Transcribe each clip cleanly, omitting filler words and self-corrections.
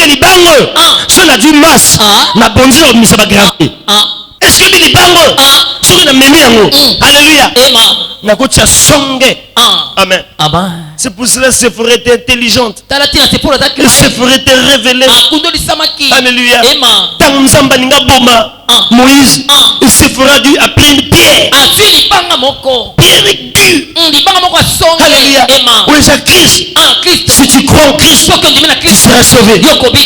libango so na du mas na bonzi o misaba gravé est-ce que libango so na memi yango alléluia na kocha songe amen c'est pour cela que Séphora était intelligente que Séphora était révélée alléluia tant nzamba ninga boma Moïse Séphora dû appeler une pierre pierre aiguë alléluia où est Christ si tu crois en Christ tu seras sauvé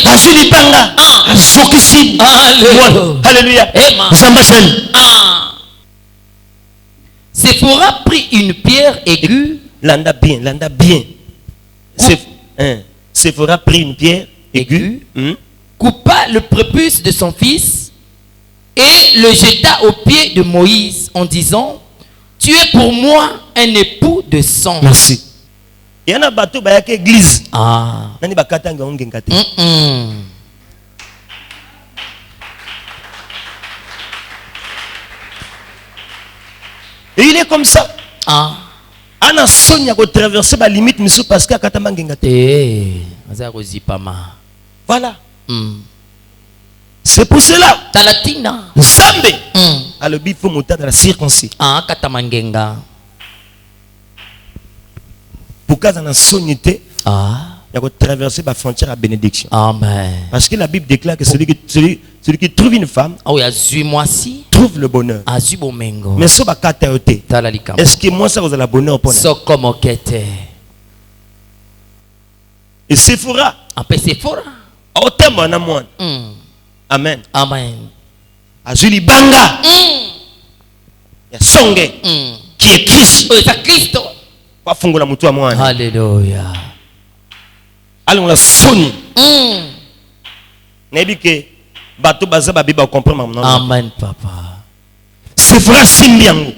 azui libanga azokisi alléluia nzamba jeune Séphora prit une pierre aiguë. Landa bien. Séphora prit une pierre aiguë, coupa le prépuce de son fils et le jeta aux pieds de Moïse en disant: tu es pour moi un époux de sang. Merci. Il y a un bateau qui est église. Nani bakata ngongengate. Et il est comme ça. Ana sonya ko traverser ba limite misu parce que akatamba ngengate. Voilà. C'est pour cela. Talatina. Nzambe. Alors il faut monter dans la circoncis. Katamangenga. Pour qu'à na sonyité. Il faut traverser la frontière à bénédiction. Amen. Parce que la Bible déclare que celui qui trouve une femme trouve le bonheur. Mais ce est-ce que moi ça vous a le bonheur pour nous? Et Séphora. Au terme en amour. Amen. Amen. Azuli banga. Il y a Songe qui est Christ. Pas fungola mutu à moi. Alléluia. Allons la sonne. N'est-ce que bateau baza babi ba comprendre maintenant. Amen papa. Séphora simbiango.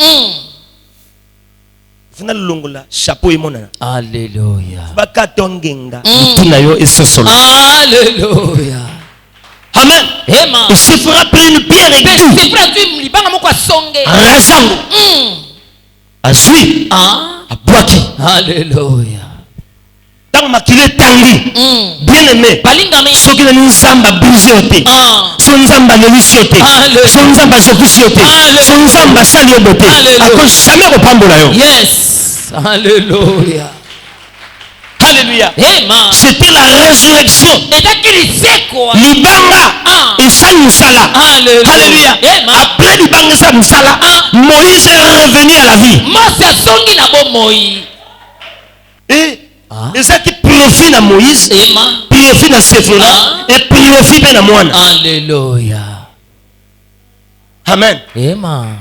Fina longola chapeau et monana. Alléluia. Ba katongenga. Tuna yo et sosolo. Alléluia. Amen. Et Séphora prit une pierre et tout. Séphora tu libanga moko songe. Razango. Azui. Abwaki. Alléluia. Makile tangi bien aimé ce qui nous nzamba bouger oté son nzamba lelisi oté son nzamba zokisi oté son nzamba sali oboté ako jamais kopambola yo. Yes. Alléluia. Alléluia. C'était la résurrection. Libanga et Moussala. Alléluia. Après Libanga et Moussala, Moïse est revenu à la vie. Et ça qui profite à Moïse, profite à Séphora et profite à moi. Alléluia. Amen. Amen.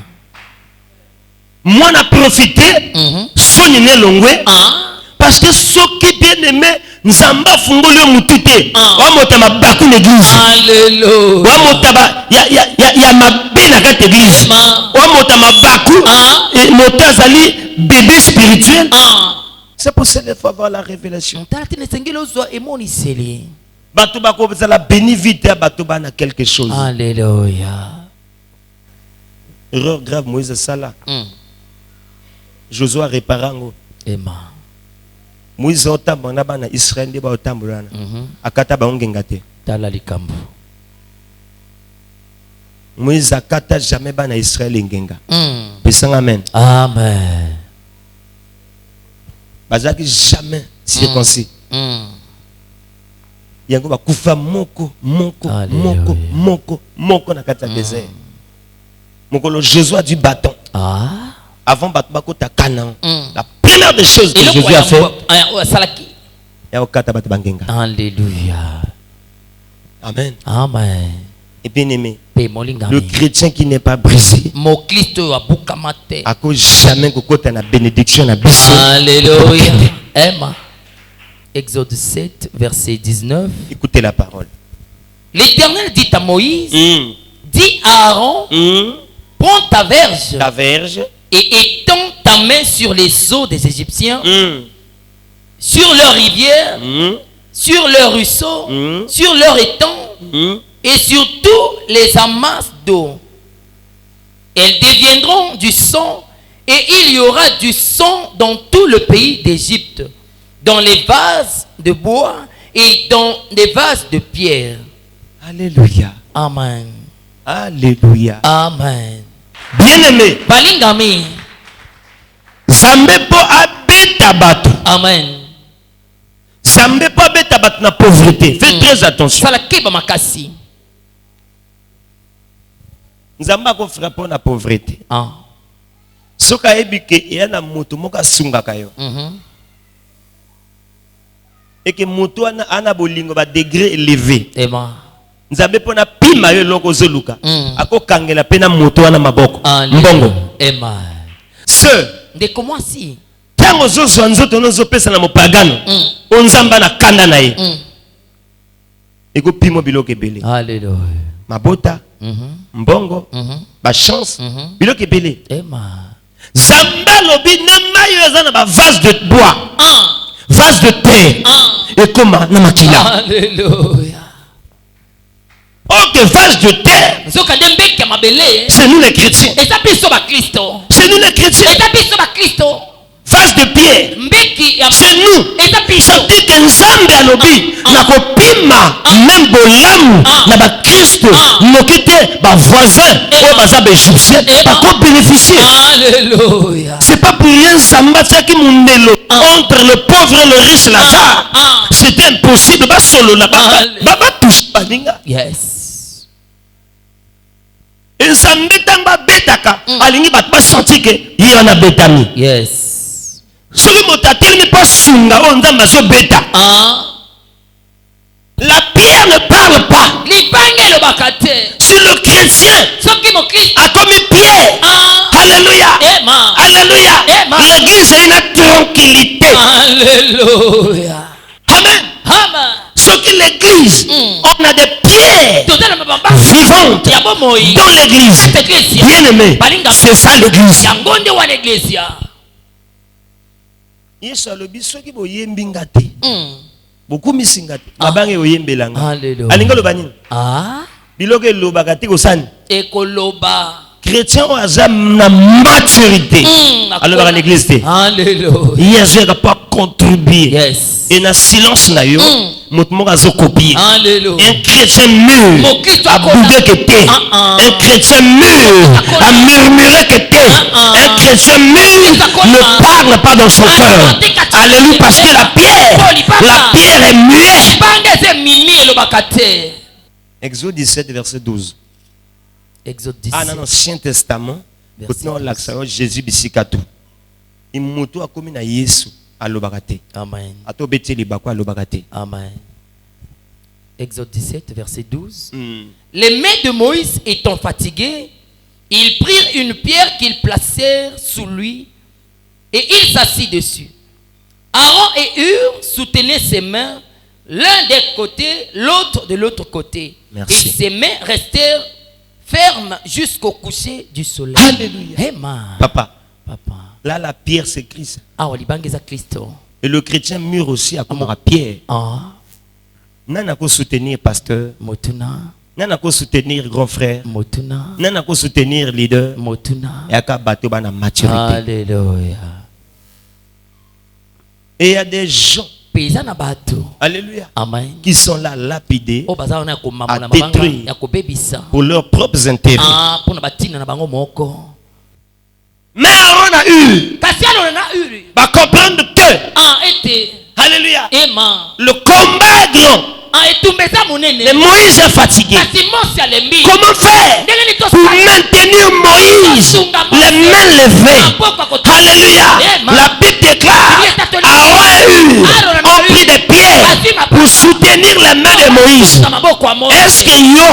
Moi, n'a profité, son né longwe, parce que ce qui bien aimé, Nzamba fungolo mutute, wa motama baku l'église. Alléluia. Wa motaba ya mabe na kati église. Wa motama baku et motazali bébé spirituel. C'est pour cela qu'il faut avoir la révélation. Batouba ko la béni vite batouba na quelque chose. Alléluia. Erreur grave Moïse Sala. Josué réparango. Amen. Moïse otamba na bana Israël de ba otambulana. Akata ba ongengate. Tala likambo. Moïse akata jamais bana Israël ngenga. Pesanga amen. Amen. Bazaki jamais circoncis. Yango ba kufa moko na kata désert. Moko le Jésus du bâton. Avant bâton bakota Canaan. La première des choses que Jésus a fait. Ya okata bâton bangenga. Alléluia. Amen. Amen. Et bien aimé, le chrétien qui n'est pas brisé, à cause jamais que côté la bénédiction na biso. Alléluia. Amen. Exode 7 verset 19. Écoutez la parole. L'Éternel dit à Moïse, dis à Aaron, prends ta verge et étends ta main sur les eaux des Égyptiens, sur leurs rivières, sur leurs ruisseaux, sur leurs étangs et sur tous les amasses d'eau. Elles deviendront du sang et il y aura du sang dans tout le pays d'Égypte, dans les vases de bois et dans des vases de pierre. Alléluia. Amen. Alléluia. Amen. Bien-aimé. Balingami. Zambe po abeta bato. Amen. Zambe po abeta bato na pauvreté. Faites très attention. Sala keba makasi. Nzamba ko frapper na pauvreté. Ah. Soka ebike ya na moto moka sunga kayo. Et que moto ana bolingo ba degré élevé. Amen. Nzambe pona pima yo loko zoluka. Ako kangela pena moto ana maboko. Mbongo. Amen. Sœur, de comment si? Tango zozo nzoto nozo pesa na mopagano. Onzamba na kanda na ye. Eko pimo biloko ebele. Alléluia. Mabota. Mbongo. Ba chance. Biloko ebele. Amen. Zamba lobi ne mayo ezana ba vase de bois. Vase de terre. Et comment na makila. Alléluia. Ok, vase de terre. C'est nous les chrétiens. C'est nous les chrétiens. Vase de pierre. C'est nous. Ça dit que Nzambe a lobi na kopima même bolamu na ba Christ nokete ba voisin ou ba égyptien pas ko bénéficier. Alléluia. C'est pas pour rien Samba qui mundelo entre le pauvre et le riche Lazare. C'était impossible ba solo là ba touche pas ninga. Yes. Et Nzambe tamba betaka alingi ba senti que yona betami. Yes. Celui qui pas sunga on nzamba so beta. La pierre ne parle pas. Si le chrétien a commis pierre, alléluia, alléluia, l'église a une tranquillité. Alléluia. Amen. Ce qui l'église, on a des pierres vivantes dans l'église. Bien aimé, c'est ça l'église. Yesu alobi soki boyembi ngate. Beaucoup misingate. Mabange oyembelanga. Alléluia. Alinga loba nini? Biloko elobaka te kosani. Ekoloba. Chrétien o azam na maturité. Alors à l'église te. Alléluia. Yesu n'a pas contribué. Yes. Et na silence na yo, moto moko azo copier. Alléluia. Un chrétien mûr a boudé que t'es. Un chrétien mûr a murmuré que t'es. Un chrétien mûr ne parle pas dans son cœur. Alléluia, parce que la pierre est muette. Exode 17 verset 12. Exode 17. Ah non, Ancien Testament. Jésus bisikatou. Il moto a commis na Yesu. Amen. Amen. Exode 17, verset 12. Les mains de Moïse étant fatiguées, ils prirent une pierre qu'ils placèrent sous lui et il s'assit dessus. Aaron et Hur soutenaient ses mains, l'un d'un côté, l'autre de l'autre côté. Merci. Et ses mains restèrent fermes jusqu'au coucher du soleil. Alléluia. Amen. Papa. Papa. Là, la pierre, c'est Christ. Christ. Et le chrétien mûr aussi a comme la pierre. Nana ko soutenir pasteur. Motuna. Nana ko soutenir grand frère. Motuna. Nana ko soutenir leader. Motuna. Et aka bato bana maturité. Alléluia. Et il y a des gens. Alléluia. Amen. Qui sont là lapidés à détruire pour leurs propres intérêts. Mais Aaron a eu va comprendre que alléluia, le combat est grand. Mais Moïse est fatigué. Comment faire pour maintenir Moïse les mains levées? Alléluia. La Bible déclare Aaron ont pris des pierres pour soutenir les mains de Moïse. Est-ce que yo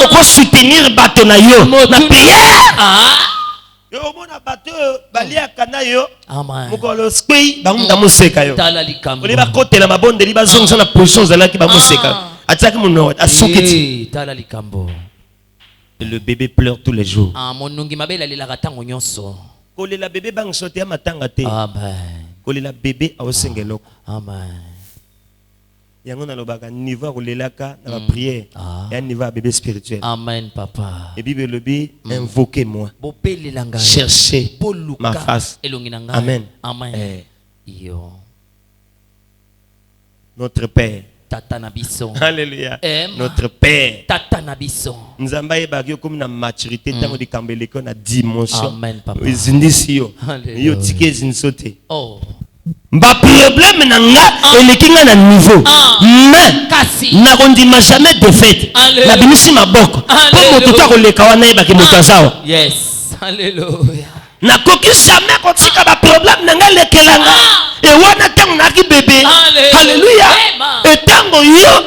peut soutenir Batonayo la prière? Yo mona bato balia kana yo mukolo skui bamunda museka yo oli bakotela mabonde li bazongisa na position zala ki bamuseka ataki muno asukiti tala likambo. Le bébé pleure tous les jours. Monungi mabela lilaka tango nyonso. Kolela bébé bang sote matanga te. Amen. Kolela bébé aosengeloko. Amen. Yango na lobaka niveau kolelaka na la prière et un niveau bébé spirituel. Amen papa. Et Bible le dit invoquez-moi. Bopelelanga. Cherchez ma face. Amen. Amen. Notre Père Tata Nabiso. Alléluia. Notre Père. Tata Nabiso. Nous avons comme une maturité tant de cambelé qu'on a dimension. Amen, papa. Yo tike zinsote. Oh. Ba problème nanga elekinga na niveau. Mais kasi na kondima jamais défaite. Na binisi maboko. Pour moto to koleka wana yeba ke moto azawa. Yes. Alléluia. Na koki jamais kotika ba problème nanga lekelanga. Et wana tango na ki bébé. Alléluia. Et tango yo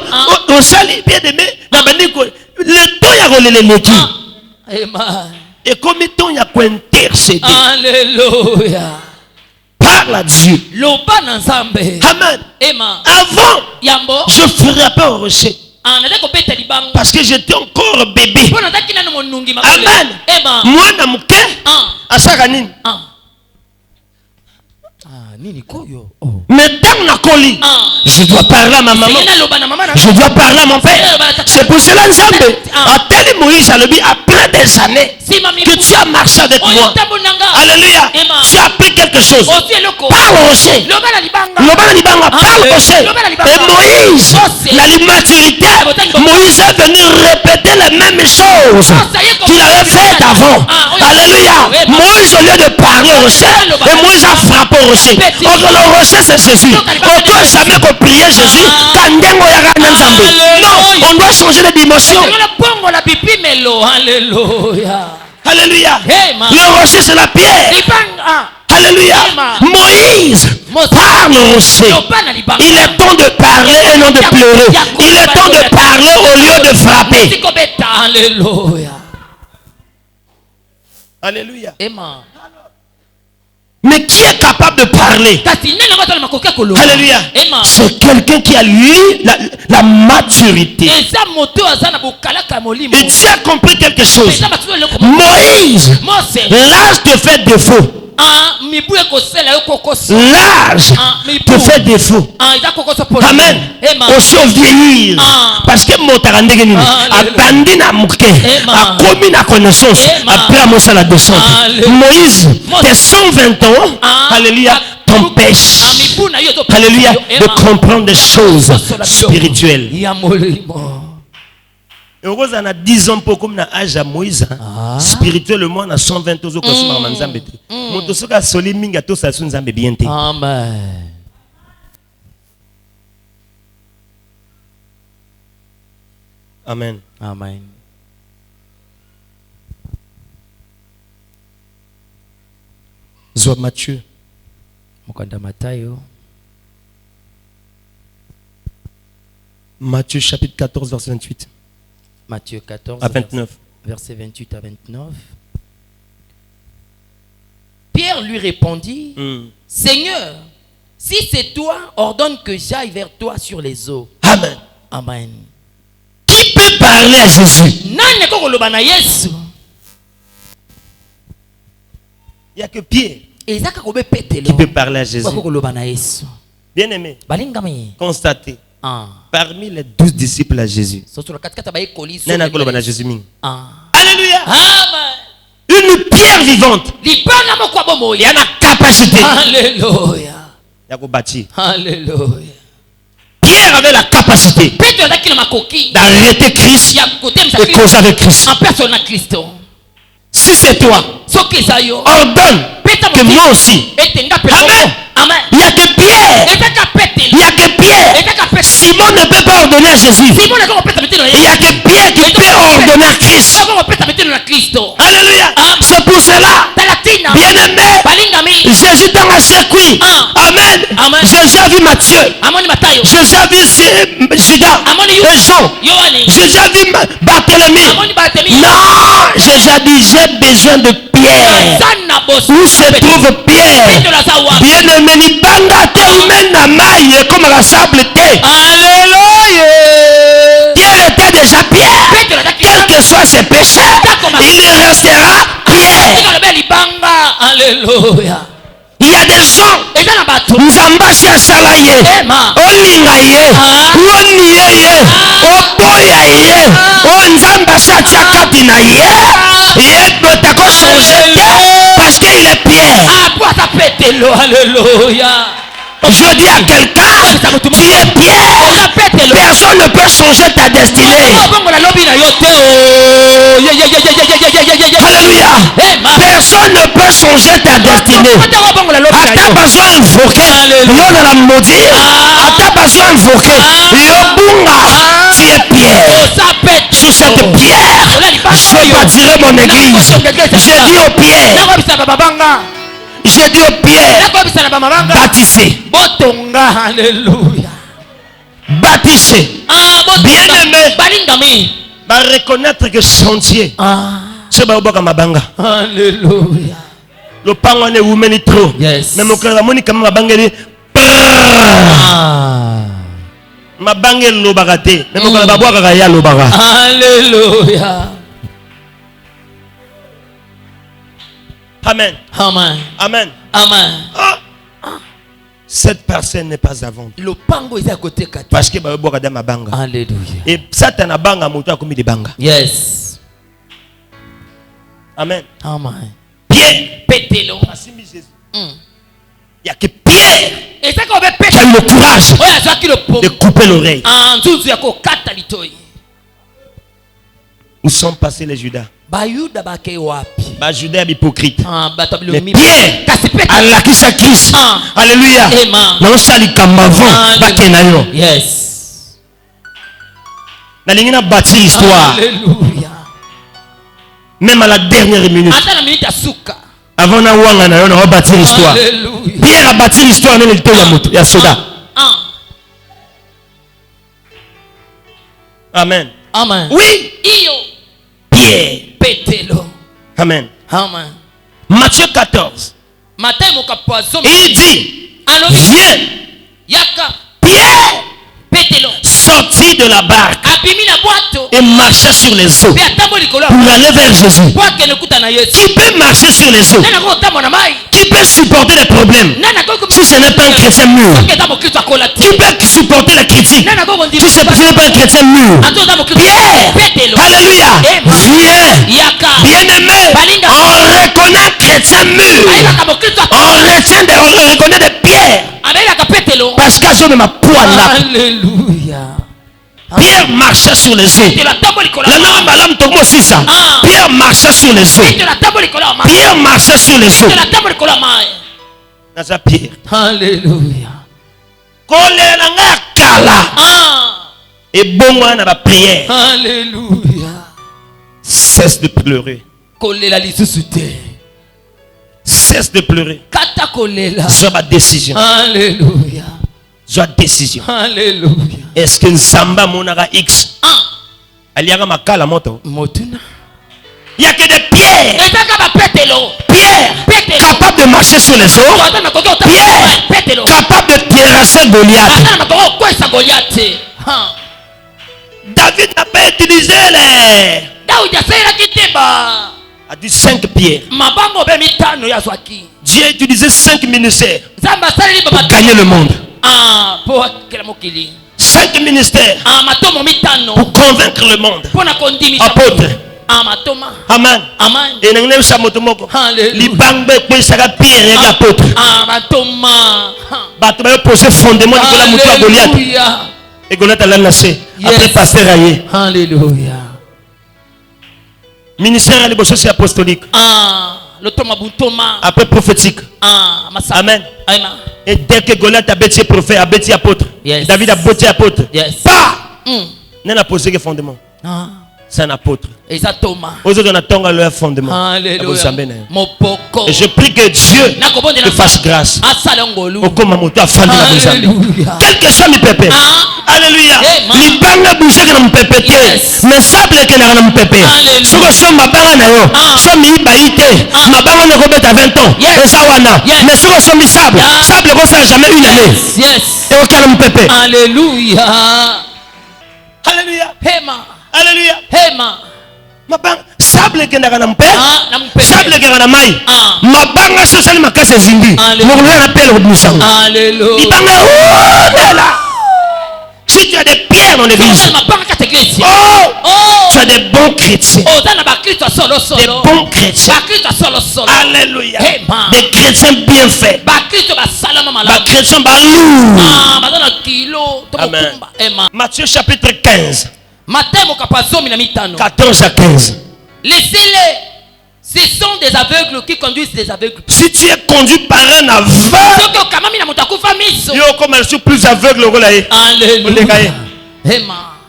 osali bien aimé na bandiko le temps ya kolele leki. Amen. Et comme temps ya ko intercéder. Alléluia. Parle à Dieu. Amen. Avant, je ferais pas un rejet. Parce que j'étais encore bébé. Amen. Moi, na muke, asaka nini? Mais tant na koli, je dois parler à ma maman. Je dois parler à mon père. C'est pour cela Nzambe a tellement Moïse à l'objet après des années que tu as marché avec moi. Alléluia. Tu as appris quelque chose. Parle au rocher. Parle au rocher. Et Moïse, la maturité, Moïse est venu répéter les mêmes choses qu'il avait faites avant. Alléluia. Moïse, au lieu de parler au rocher, et Moïse a frappé au rocher. Donc le rocher c'est Jésus. On doit jamais prier Jésus. Non, on doit changer de dimension. Alléluia. Alléluia. Le rocher c'est la pierre. Alléluia. Moïse parle au rocher. Il est temps de parler et non de pleurer. Il est temps de parler au lieu de frapper. Alléluia. Alléluia. Amen. Mais qui est capable de parler? Alléluia. C'est quelqu'un qui a lu la maturité. Et tu as compris quelque chose. Moïse, l'âge te fait défaut. L'âge te fait défaut. Amen. Aussi au vieillir. Parce que Motarandegeni a bandi na mouke, a commis la connaissance après à Mossa la descente. Moïse, tes 120 ans, alléluia, t'empêche, alléluia, de comprendre des choses spirituelles. Et heureusement, on a 10 ans pour comme na âge à Moïse, spirituellement, on a 120 ans comme ça, Manzambe. Moto soka soli minga to sa sunzambe bien te. Amen. Amen. Amen. Zoa Matthieu. Mokanda Matayo. Matthieu chapitre 14 verset 28. Matthieu 14 à 29. Verset 28 à 29. Pierre lui répondit, Seigneur, si c'est toi, ordonne que j'aille vers toi sur les eaux. Amen. Amen. Qui peut parler à Jésus? Il n'y a que Pierre qui peut parler à Jésus. Bien aimé, constatez, parmi les 12 disciples à Jésus, Alléluia. Amen. Une pierre vivante. Il y a la capacité. Alléluia. Alléluia. Pierre avait la capacité d'arrêter Christ et causer avec Christ. Si c'est toi, ordonne que moi aussi. Amen. Il n'y a que Pierre. Il n'y a que Pierre. Simon ne peut pas ordonner à Jésus. Il n'y a que Pierre qui peut ordonner à Christ. Alléluia. C'est pour cela, bien aimé, Jésus dans la circuit. Amen. Jésus a vu Matthieu. Jésus a vu Judas et Jean. Jésus a vu Barthélemy. Non, Jésus a dit j'ai besoin de Pierre. Où se trouve Pierre? Bien aimé, ni banga te humaine na maille comme la sable te. Alléluia. Pierre était déjà Pierre. Quels que soient ses péchés, il restera Pierre. Alléluia. Il y a des gens, Nzambasi asala ye, olinga ye, onie ye, oboya ye, Nzambasi atia kati na ye, ye doit ko changer parce qu'il est Pierre. Alléluia. Je dis à quelqu'un, tu es Pierre. Personne ne peut changer ta destinée. Alléluia. Personne ne peut changer ta destinée. Ata besoin invoquer. Non à la maudit. Ata besoin invoquer. Yobunga. Tu es Pierre. Sur cette pierre, je bâtirai mon église. J'ai dit aux pierres. J'ai dit aux pierres. Bâtissez. Alléluia. Bâtissez. Bien-aimé. Va reconnaître que sentier. C'est Baoboka Mabanga. Alléluia. Le pango ne vous mène trop. Yes. Mais mon cœur a moni comme Mabanga dit. Mabanga le bagate. Mais mon cœur a boire kaya le baga. Alléluia. Amen. Amen. Amen. Amen. Cette personne n'est pas à vendre. Le pango est à côté. Parce que Baoboka da Mabanga. Alléluia. Et Satan a banga moto a commis des banga. Yes. Amen. Amen. Pierre. Pételo. Il n'y a que Pierre Et ça qu'on veut qui a eu le courage de couper l'oreille. Où sont passés les Judas? Judas est hypocrite. Mais Pierre a laki sa Christ. Alléluia. Non, ça lui kamavon. Yes. Nalingi na bâti l'histoire. Alléluia. Même à la dernière minute. Avant na wanga na yo na bâti l'histoire. Pierre a bâti l'histoire dans le temps ya soda. Amen. Amen. Oui. Pierre. Pételo. Amen. Amen. Matthieu 14. Il dit, viens. Pierre sortit de la barque et marchait sur les eaux pour aller vers Jésus. Qui peut marcher sur les eaux? Qui peut supporter les problèmes si ce n'est pas un chrétien mûr? Qui peut supporter les critiques si ce n'est pas un chrétien mûr? Pierre, alléluia, viens, bien-aimé, on reconnaît un chrétien mûr, on reconnaît des pierres parce qu'elles ont ma poids là. Alléluia. Pierre marchait sur les eaux. Pierre marchait sur les eaux. Pierre marchait sur les eaux. Dans Pierre. Alléluia. Et bon moi dans la prière. Alléluia. Cesse de pleurer. Cesse de pleurer. Sois ma décision. Alléluia. Sois décision. Alléluia. Est-ce que Nzamba monara X? Aliaga makala moto. Motuna. Il y a que des pierres. Pierre capable de marcher sur les eaux. Pierre capable de terrasser Goliath. David n'a pas utilisé les. A dit 5 pierres. Dieu a utilisé 5 ministères pour gagner le monde. 5 ministères pour convaincre le monde. Apôtre. Amen. Et nous avons samotomoko. Libangbe pesaka pierre et apôtre. Bato ba poser fondement de la mutua Goliath. Et Goliath a lancé après pasteur Aye. Alléluia. Ministère à l'ébossé apostolique. Après prophétique. Amen. Et dès que Goliath a bêti prophète, a bêti apôtre. David a bêti apôtre. Pas. N'a pas posé que fondement. C'est un apôtre. Aux autres, on attend leur fondement. Alléluia. Et je prie que Dieu te fasse grâce. Quel que soit mes pépés. Alléluia. Les bangs bougent que nous pépés. Mais sable que nous pépés. Ce que sont ma banque na yo. Sont mi baïté. Ma banque ne remet à 20 ans. Et ça wana. Mais ce que sont mi sable. Sable qu'on ça jamais une année. Et aucun nous pépé. Alléluia. Alléluia. Hema. Alléluia. Hema. Mabanga sable que ndaka na mpe. Sable que na mai. Mabanga social makase zimbi. Mon na appelle au musango. Alléluia. Ibanga là. Si tu as des pierres dans l'église. Oh, tu as des bons chrétiens. Des bons chrétiens. Alléluia. Des chrétiens bien faits. Des chrétiens balous. Amen. Matthieu chapitre 15. 14 à 15. Laissez-les. Ce sont des aveugles qui conduisent des aveugles. Si tu es conduit par un aveugle, yo comme elle est plus aveugle. Alléluia.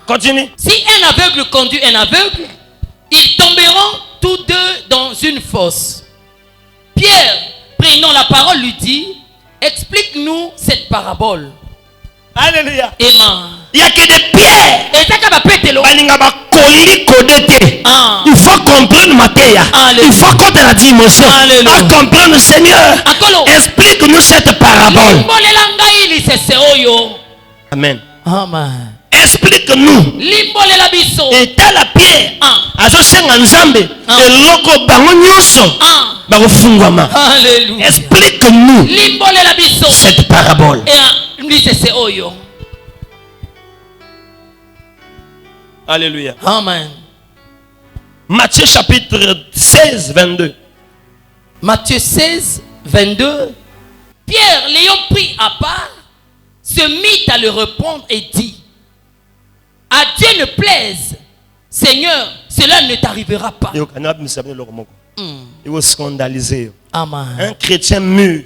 Continue. Si un aveugle conduit un aveugle, ils tomberont tous deux dans une fosse. Pierre, prenant la parole, lui dit, explique-nous cette parabole. Alléluia. Amen. Il n'y a que des pierres. Il faut comprendre Matthieu. Il faut qu'on te la dimension. À comprendre, Seigneur. Explique-nous cette parabole. Amen. Amen. Explique-nous. Et t'as la pierre. Explique-nous cette parabole. Alléluia. Amen. Matthieu chapitre 16, 22. Matthieu 16, 22. Pierre, l'ayant pris à part, se mit à le reprendre et dit, à Dieu ne plaise, Seigneur, cela ne t'arrivera pas. Il faut scandaliser. Amen. Un chrétien mûr.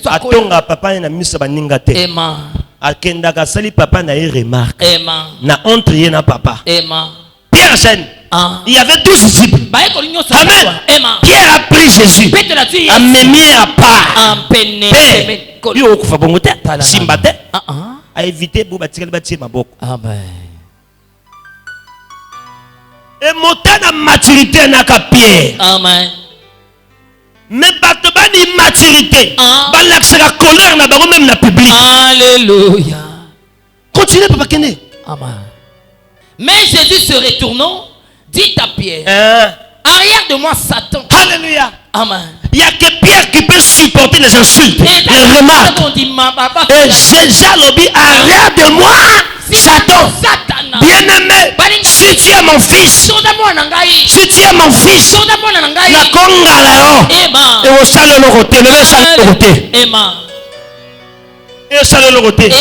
Atonga papa na miso baninga te. Amen. Akendaka sali papa na remarque. Amen. Na entre na papa. Amen. Pierre Jeune. Il y avait 12 disciples. Amen. Pierre a pris Jésus. A mémé à part. Père. Yo okufa bongo te. Simba te. A éviter bo batikali batie maboko. Amen. Et monter na maturité na ka Pierre. Amen. Mais bato bani maturité. Ba la colère na bango même na public. Alléluia. Continuez papa Kene. Amen. Mais Jésus se retournant, dit à Pierre, arrière de moi Satan. Alléluia. Amen. Il n'y a que Pierre qui peut supporter les insultes, les remarques. Et Jésus lobby, arrière de moi Satan. Bien-aimé, si tu es mon fils, si tu es mon fils, la conga et au salon le côté, le salon le côté. Et ça le côté.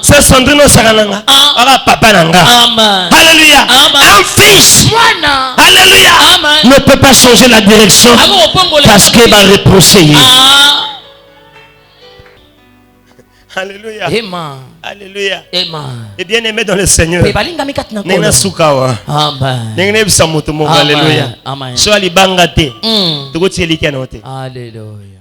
C'est Sandrino Sarananga. Papa Nanga. Alléluia. Un fils. Alléluia. Ne peut pas changer la direction parce qu'il va reprocher. Alléluia. Alléluia. Et bien aimé dans le Seigneur. Nena Sukawa. Amen. Alléluia. Alléluia.